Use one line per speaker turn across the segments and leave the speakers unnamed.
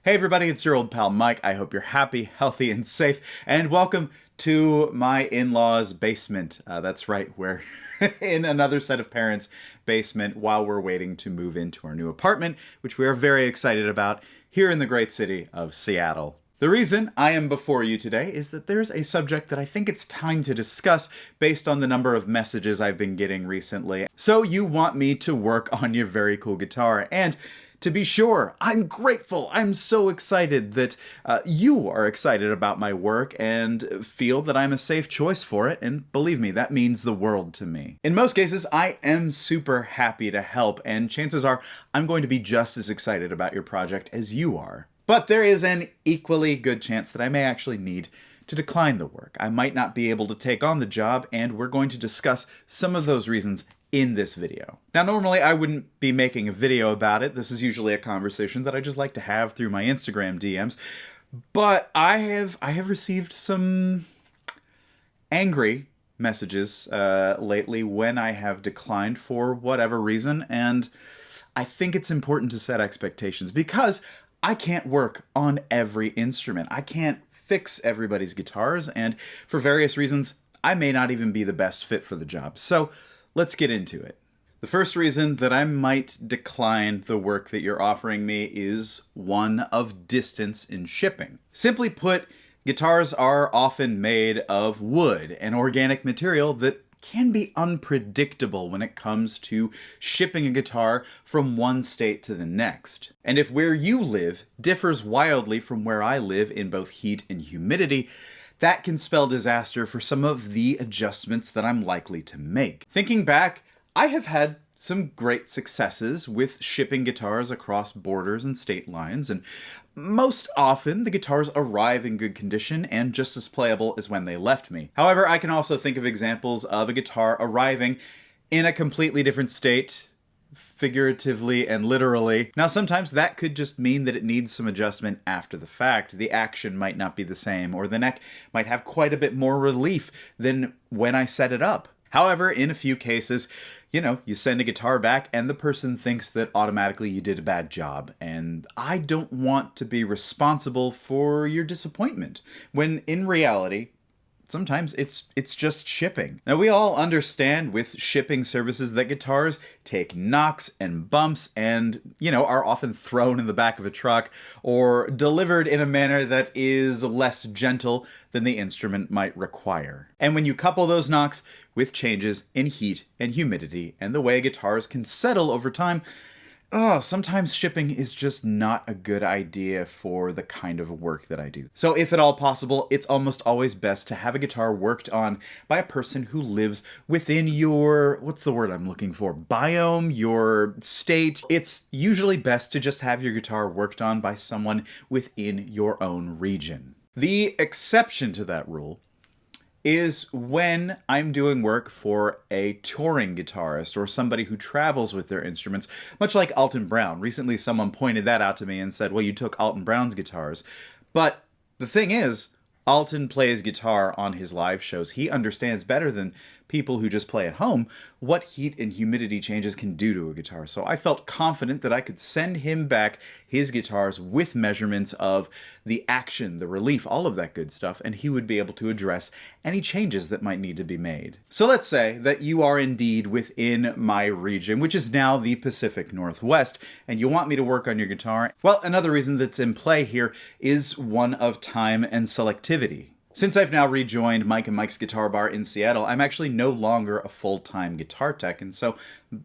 Hey everybody, it's your old pal Mike. I hope you're happy, healthy, and safe, and welcome to my in-laws' basement. That's right, we're in another set of parents' basement while we're waiting to move into our new apartment, which we are very excited about here in the great city of Seattle. The reason I am before you today is that there's a subject that I think it's time to discuss based on the number of messages I've been getting recently. So you want me to work on your very cool guitar, and to be sure, I'm grateful. I'm so excited that you are excited about my work and feel that I'm a safe choice for it. And believe me, that means the world to me. In most cases, I am super happy to help, and chances are I'm going to be just as excited about your project as you are. But there is an equally good chance that I may actually need to decline the work. I might not be able to take on the job, and we're going to discuss some of those reasons in this video. Now, normally I wouldn't be making a video about it. This is usually a conversation that I just like to have through my Instagram DMs. But I have received some angry messages lately when I have declined for whatever reason, and I think it's important to set expectations because I can't work on every instrument. I can't fix everybody's guitars, and for various reasons, I may not even be the best fit for the job. So let's get into it. The first reason that I might decline the work that you're offering me is one of distance in shipping. Simply put, guitars are often made of wood, an organic material that can be unpredictable when it comes to shipping a guitar from one state to the next. And if where you live differs wildly from where I live in both heat and humidity, that can spell disaster for some of the adjustments that I'm likely to make. Thinking back, I have had some great successes with shipping guitars across borders and state lines, and most often the guitars arrive in good condition and just as playable as when they left me. However, I can also think of examples of a guitar arriving in a completely different state, figuratively and literally. Now, sometimes that could just mean that it needs some adjustment after the fact. The action might not be the same, or the neck might have quite a bit more relief than when I set it up. However, in a few cases, you send a guitar back and the person thinks that automatically you did a bad job. And I don't want to be responsible for your disappointment, when in reality, sometimes it's just shipping. Now, we all understand with shipping services that guitars take knocks and bumps and, are often thrown in the back of a truck or delivered in a manner that is less gentle than the instrument might require. And when you couple those knocks with changes in heat and humidity and the way guitars can settle over time, sometimes shipping is just not a good idea for the kind of work that I do. So if at all possible, it's almost always best to have a guitar worked on by a person who lives within your, what's the word I'm looking for? Biome, your state. It's usually best to just have your guitar worked on by someone within your own region. The exception to that rule is when I'm doing work for a touring guitarist or somebody who travels with their instruments, much like Alton Brown. Recently, someone pointed that out to me and said, well, you took Alton Brown's guitars. But the thing is, Alton plays guitar on his live shows. He understands better than people who just play at home what heat and humidity changes can do to a guitar. So I felt confident that I could send him back his guitars with measurements of the action, the relief, all of that good stuff, and he would be able to address any changes that might need to be made. So let's say that you are indeed within my region, which is now the Pacific Northwest, and you want me to work on your guitar. Well, another reason that's in play here is one of time and selectivity. Since I've now rejoined Mike and Mike's Guitar Bar in Seattle, I'm actually no longer a full-time guitar tech, and so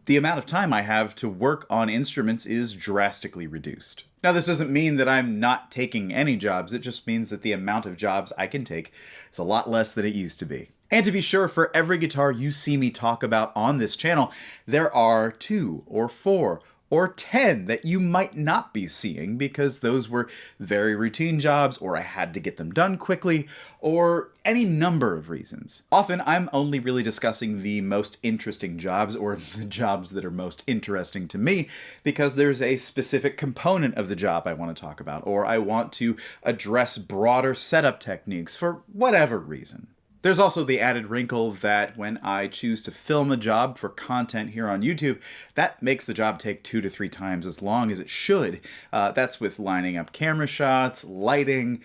the amount of time I have to work on instruments is drastically reduced. Now, this doesn't mean that I'm not taking any jobs, it just means that the amount of jobs I can take is a lot less than it used to be. And to be sure, for every guitar you see me talk about on this channel, there are 2 or 4 or 10 that you might not be seeing because those were very routine jobs, or I had to get them done quickly, or any number of reasons. Often I'm only really discussing the most interesting jobs, or the jobs that are most interesting to me, because there's a specific component of the job I want to talk about, or I want to address broader setup techniques for whatever reason. There's also the added wrinkle that when I choose to film a job for content here on YouTube, that makes the job take 2 to 3 times as long as it should. That's with lining up camera shots, lighting,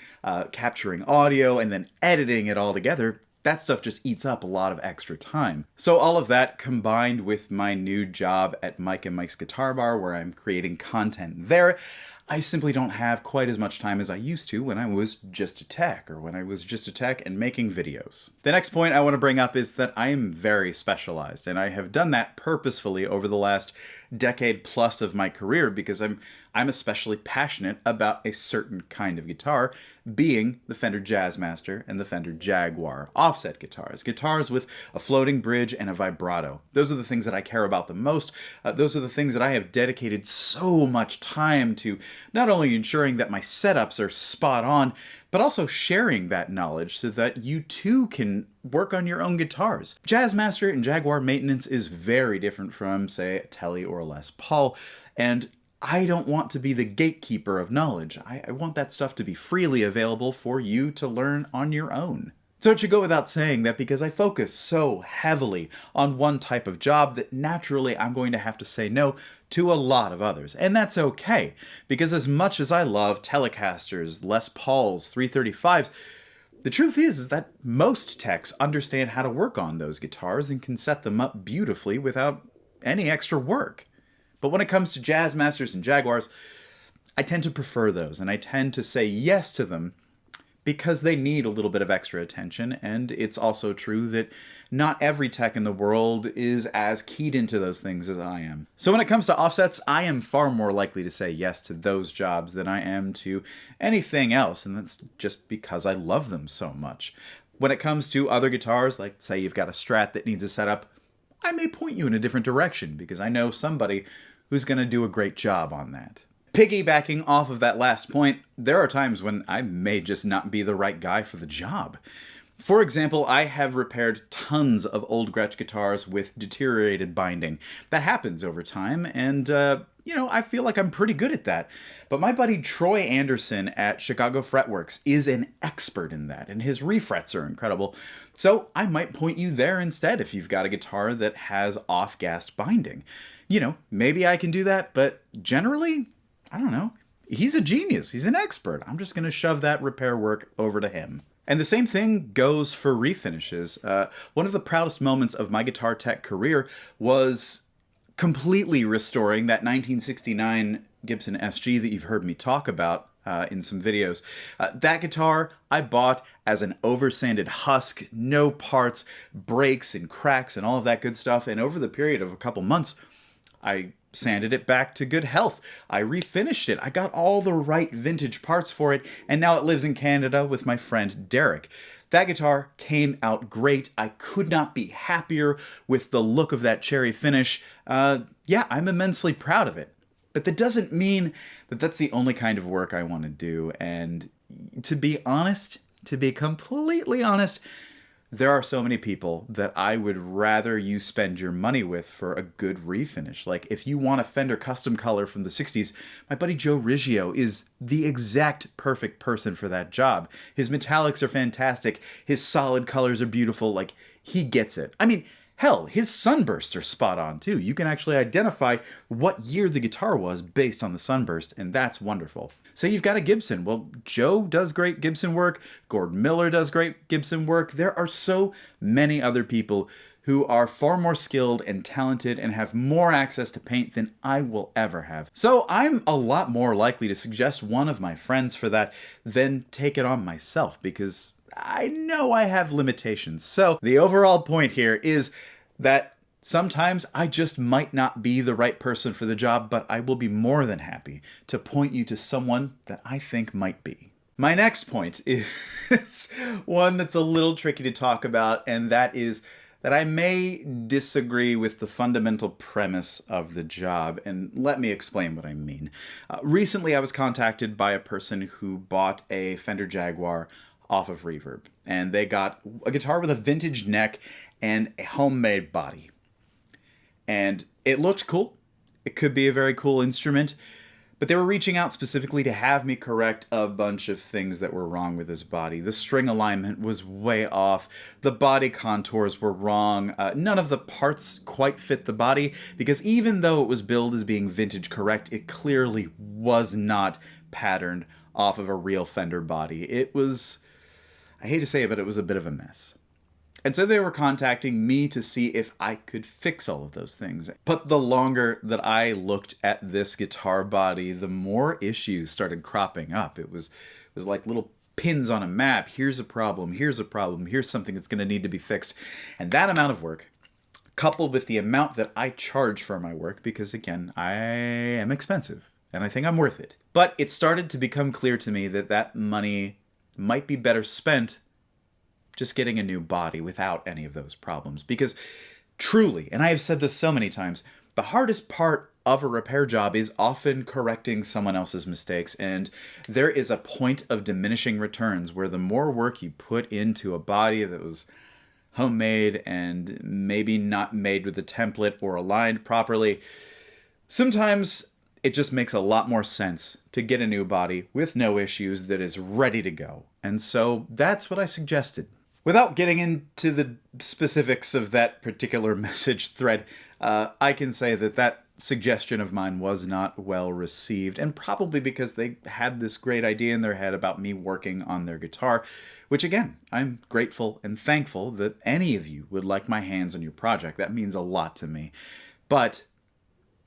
capturing audio, and then editing it all together. That stuff just eats up a lot of extra time. So all of that combined with my new job at Mike and Mike's Guitar Bar, where I'm creating content there, I simply don't have quite as much time as I used to when I was just a tech, or when I was just a tech and making videos. The next point I want to bring up is that I am very specialized, and I have done that purposefully over the last decade plus of my career because I'm especially passionate about a certain kind of guitar, being the Fender Jazzmaster and the Fender Jaguar offset guitars. Guitars with a floating bridge and a vibrato. Those are the things that I care about the most. Those are the things that I have dedicated so much time to, not only ensuring that my setups are spot on, but also sharing that knowledge so that you too can work on your own guitars. Jazzmaster and Jaguar maintenance is very different from, say, a Tele or a Les Paul, and I don't want to be the gatekeeper of knowledge. I want that stuff to be freely available for you to learn on your own. So it should go without saying that because I focus so heavily on one type of job that naturally I'm going to have to say no to a lot of others. And that's okay, because as much as I love Telecasters, Les Pauls, 335s, the truth is that most techs understand how to work on those guitars and can set them up beautifully without any extra work. But when it comes to Jazzmasters and Jaguars, I tend to prefer those, and I tend to say yes to them because they need a little bit of extra attention, and it's also true that not every tech in the world is as keyed into those things as I am. So when it comes to offsets, I am far more likely to say yes to those jobs than I am to anything else, and that's just because I love them so much. When it comes to other guitars, like say you've got a Strat that needs a setup, I may point you in a different direction because I know somebody who's going to do a great job on that. Piggybacking off of that last point, there are times when I may just not be the right guy for the job. For example, I have repaired tons of old Gretsch guitars with deteriorated binding. That happens over time, and I feel like I'm pretty good at that. But my buddy Troy Anderson at Chicago Fretworks is an expert in that, and his refrets are incredible. So I might point you there instead if you've got a guitar that has off-gassed binding. Maybe I can do that, but generally, I don't know. He's a genius. He's an expert. I'm just going to shove that repair work over to him. And the same thing goes for refinishes. One of the proudest moments of my guitar tech career was completely restoring that 1969 Gibson SG that you've heard me talk about in some videos. That guitar I bought as an oversanded husk, no parts, breaks and cracks and all of that good stuff. And over the period of a couple months, I sanded it back to good health. I refinished it. I got all the right vintage parts for it, and now it lives in Canada with my friend Derek. That guitar came out great. I could not be happier with the look of that cherry finish. I'm immensely proud of it. But that doesn't mean that that's the only kind of work I want to do. And to be completely honest, there are so many people that I would rather you spend your money with for a good refinish. Like, if you want a Fender custom color from the 60s, my buddy Joe Riggio is the exact perfect person for that job. His metallics are fantastic. His solid colors are beautiful. Like, he gets it. I mean, hell, his sunbursts are spot on, too. You can actually identify what year the guitar was based on the sunburst, and that's wonderful. So you've got a Gibson. Well, Joe does great Gibson work. Gordon Miller does great Gibson work. There are so many other people who are far more skilled and talented and have more access to paint than I will ever have. So I'm a lot more likely to suggest one of my friends for that than take it on myself, because I know I have limitations. So the overall point here is that sometimes I just might not be the right person for the job, but I will be more than happy to point you to someone that I think might be. My next point is one that's a little tricky to talk about, and that is that I may disagree with the fundamental premise of the job, and let me explain what I mean. Recently, I was contacted by a person who bought a Fender Jaguar off of Reverb, and they got a guitar with a vintage neck and a homemade body. And it looked cool. It could be a very cool instrument, But they were reaching out specifically to have me correct a bunch of things that were wrong with his body. The string alignment was way off. The body contours were wrong. None of the parts quite fit the body, because even though it was billed as being vintage correct, it clearly was not patterned off of a real Fender body. It was, I hate to say it, but it was a bit of a mess. And so they were contacting me to see if I could fix all of those things. But the longer that I looked at this guitar body, the more issues started cropping up. It was like little pins on a map. Here's a problem, here's a problem, here's something that's going to need to be fixed. And that amount of work, coupled with the amount that I charge for my work, because again, I am expensive and I think I'm worth it. But it started to become clear to me that that money might be better spent just getting a new body without any of those problems. Because truly, and I have said this so many times, the hardest part of a repair job is often correcting someone else's mistakes. And there is a point of diminishing returns where the more work you put into a body that was homemade and maybe not made with a template or aligned properly, sometimes it just makes a lot more sense to get a new body with no issues that is ready to go. And so that's what I suggested. Without getting into the specifics of that particular message thread, I can say that that suggestion of mine was not well received, and probably because they had this great idea in their head about me working on their guitar, which again, I'm grateful and thankful that any of you would like my hands on your project. That means a lot to me. But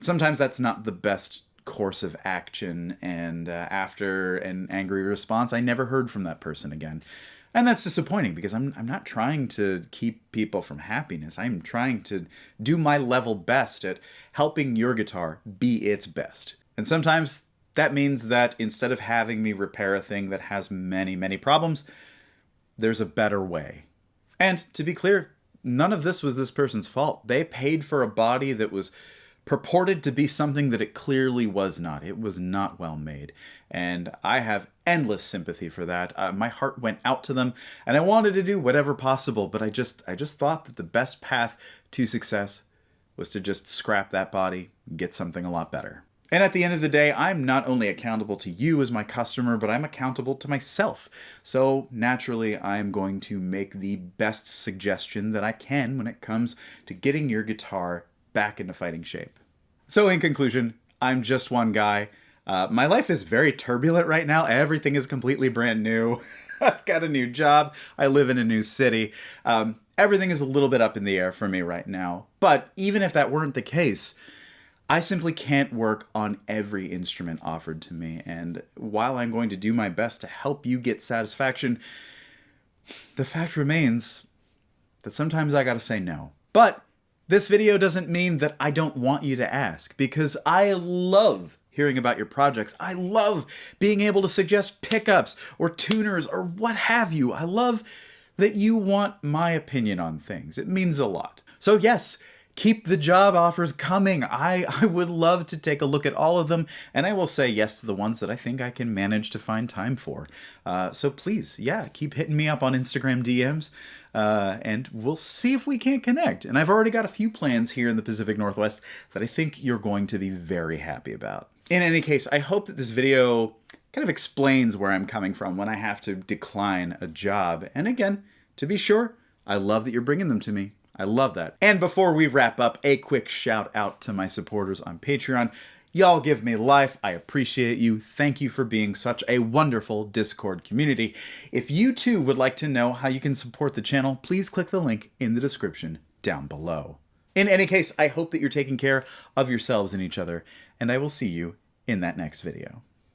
sometimes that's not the best course of action, and after an angry response, I never heard from that person again. And that's disappointing, because I'm not trying to keep people from happiness. I'm trying to do my level best at helping your guitar be its best. And sometimes that means that instead of having me repair a thing that has many, many problems, there's a better way. And to be clear, none of this was this person's fault. They paid for a body that was purported to be something that it clearly was not. It was not well made. And I have endless sympathy for that. My heart went out to them, and I wanted to do whatever possible, but I just thought that the best path to success was to just scrap that body and get something a lot better. And at the end of the day, I'm not only accountable to you as my customer, but I'm accountable to myself. So naturally, I'm going to make the best suggestion that I can when it comes to getting your guitar back into fighting shape. So in conclusion, I'm just one guy. My life is very turbulent right now. Everything is completely brand new. I've got a new job. I live in a new city. Everything is a little bit up in the air for me right now. But even if that weren't the case, I simply can't work on every instrument offered to me. And while I'm going to do my best to help you get satisfaction, the fact remains that sometimes I gotta say no. But this video doesn't mean that I don't want you to ask, because I love hearing about your projects. I love being able to suggest pickups or tuners or what have you. I love that you want my opinion on things. It means a lot. So yes, keep the job offers coming. I would love to take a look at all of them, and I will say yes to the ones that I think I can manage to find time for. So please, yeah, keep hitting me up on Instagram DMs, and we'll see if we can't connect. And I've already got a few plans here in the Pacific Northwest that I think you're going to be very happy about. In any case, I hope that this video kind of explains where I'm coming from when I have to decline a job. And again, to be sure, I love that you're bringing them to me. I love that. And before we wrap up, a quick shout out to my supporters on Patreon. Y'all give me life. I appreciate you. Thank you for being such a wonderful Discord community. If you too would like to know how you can support the channel, please click the link in the description down below. In any case, I hope that you're taking care of yourselves and each other, and I will see you in that next video.